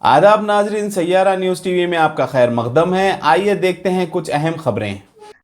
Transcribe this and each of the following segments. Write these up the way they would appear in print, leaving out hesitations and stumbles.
आदाब नाजरीन, Saiyaara news TV में आपका खैर मकदम है। आइए देखते हैं कुछ अहम खबरें।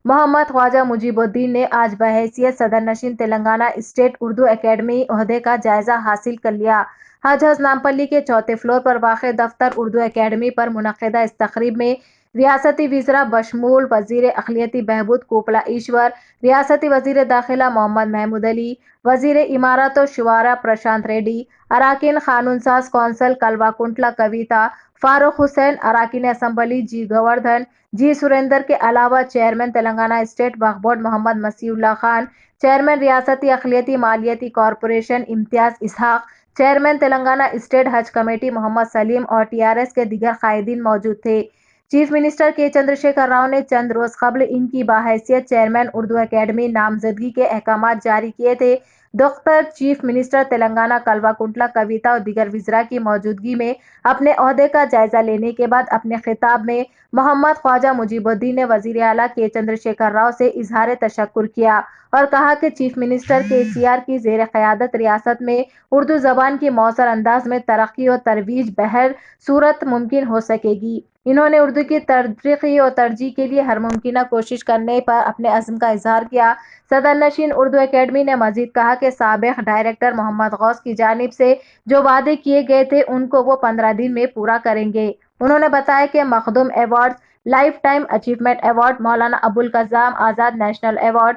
मोहम्मद ख्वाजा मुजीबुद्दीन ने आज बहैसियत सदर नशीन तेलंगाना स्टेट उर्दू एकेडमी ओहदे का जायजा हासिल कर लिया। हज नामपल्ली के चौथे फ्लोर पर वाक़ दफ्तर उर्दू एकेडमी पर मुनक़िदा इस तक़रीब में रियासती वज़ीरा बशमूल वज़ीर अक़लियती बहबूद कोपला ईश्वर, रियासती वज़ीर दाखिला मोहम्मद महमूद अली, वज़ीर इमारत व शुआरा प्रशांत रेड्डी, अराकीन क़ानून साज कौंसल कलवा कुंटला कविता, फारूक हुसैन, अराकीन असम्बली जी गोवर्धन, जी सुरेंदर के अलावा चेयरमैन तेलंगाना स्टेट वक्फ बोर्ड मोहम्मद मसीउल्लाह खान, चेयरमैन रियासती अक़लियती मालियती कॉरपोरेशन इम्तियाज़ इसहाक, चेयरमैन तेलंगाना स्टेट हज कमेटी मोहम्मद सलीम और टीआरएस के दीगर कायदीन मौजूद थे। चीफ मिनिस्टर के चंद्रशेखर राव ने चंद रोज कबल इनकी बाहैसियत चेयरमैन उर्दू एकेडमी नामजदगी के अहकाम जारी किए थे। डॉक्टर चीफ मिनिस्टर तेलंगाना कलवा कुंटला कविता और दीगर वज़रा की मौजूदगी में अपने ओहदे का जायजा लेने के बाद अपने खिताब में मोहम्मद ख्वाजा मुजीबुद्दीन ने वज़ीर आला के चंद्रशेखर राव से इजहार तशक्कुर किया और कहा कि चीफ मिनिस्टर केसीआर की ज़ेर क़यादत रियासत में उर्दू ज़बान की मौसर अंदाज में तरक्की और तरवीज बहर सूरत मुमकिन हो सकेगी। इन्होंने उर्दू की तरक्की और तरजीह के लिए हर मुमकिन कोशिश करने पर अपने अज़्म का इजहार किया। सदर नशीन उर्दू एकेडमी ने मजीद कहा कि साबिक़ डायरेक्टर मोहम्मद गौस की जानिब से जो वादे किए गए थे उनको वो 15 दिन में पूरा करेंगे। उन्होंने बताया कि Makhdoom award, life time achievement award, Maulana Abul Kalam Azad national award,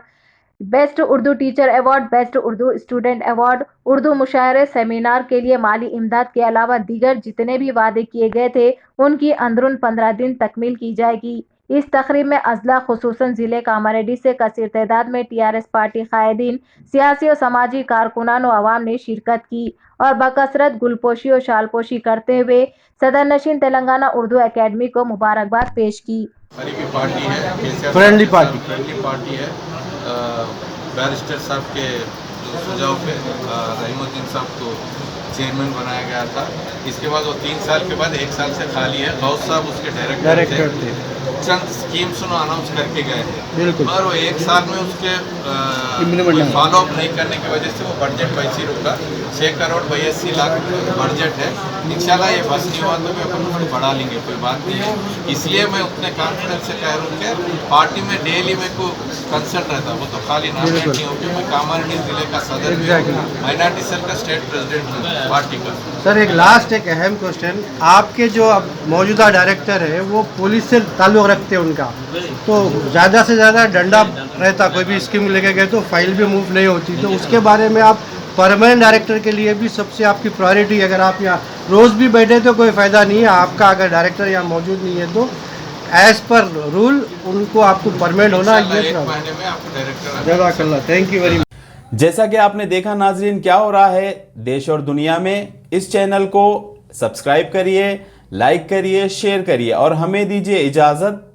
best Urdu teacher award, best Urdu student award, Urdu मुशायरे सेमिनार के लिए माली इमदाद के अलावा दीगर जितने भी वादे किए गए थे उनकी अंदरून 15 दिन तकमील की जाएगी। इस तकरीब में अजला खुसूसन ज़िले कामारेड्डी से कसीर तादाद में टीआरएस पार्टी कायदीन, सियासी और समाजी कारकुनान और अवाम ने शिरकत की और बकसरत गुलपोशी और शालपोशी करते हुए सदर नशीन तेलंगाना उर्दू एकेडमी को मुबारकबाद पेश की। पार्टी है, फ्रेंडली पार्टी है। बैरिस्टर साहब के सुझाव पे रहीमुद्दीन साहब को चेयरमैन बनाया गया था। इसके बाद वो 3 साल के बाद 1 साल से खाली है। गौस साहब उसके डायरेक्टर थे। चंद स्कीम्स अनाउंस करके गए थे और वो 1 साल में उसके फॉलो अप नहीं करने की वजह से वो बजट वैसे रुका। 6 करोड़ 82 लाख बजट है। इंशाल्लाह ये बस नहीं हुआ तो भी अपन उसको बढ़ा लेंगे, कोई बात नहीं है। इसलिए मैं उतने कॉन्फिडेंस से कह रहा हूँ कि पार्टी में डेली मेरे को कंसल्ट रहता, वो तो खाली नॉमिनेट नहीं होगी। मैं कामारेड्डी जिले का सदर माइनॉरिटी सेल का स्टेट प्रेसिडेंट हूँ पार्टी का। सर एक लास्ट एक अहम क्वेश्चन, आपके जो अब मौजूदा डायरेक्टर है वो पुलिस से ताल्लुक़ रखते हैं उनका, तो ज़्यादा से ज़्यादा डंडा रहता, कोई भी स्कीम लेके गए तो फाइल भी मूव नहीं होती, तो उसके बारे में आप परमानेंट डायरेक्टर के लिए भी सबसे आपकी प्रायोरिटी, अगर आप यहाँ रोज़ भी बैठे तो कोई फ़ायदा नहीं है आपका, अगर डायरेक्टर यहाँ मौजूद नहीं है तो एज़ पर रूल उनको आपको परमानेंट होना ये। जज़ाकल्लाह, थैंक यू वेरी मच। जैसा कि आपने देखा नाजरीन क्या हो रहा है देश और दुनिया में, इस चैनल को सब्सक्राइब करिए, लाइक करिए, शेयर करिए और हमें दीजिए इजाज़त।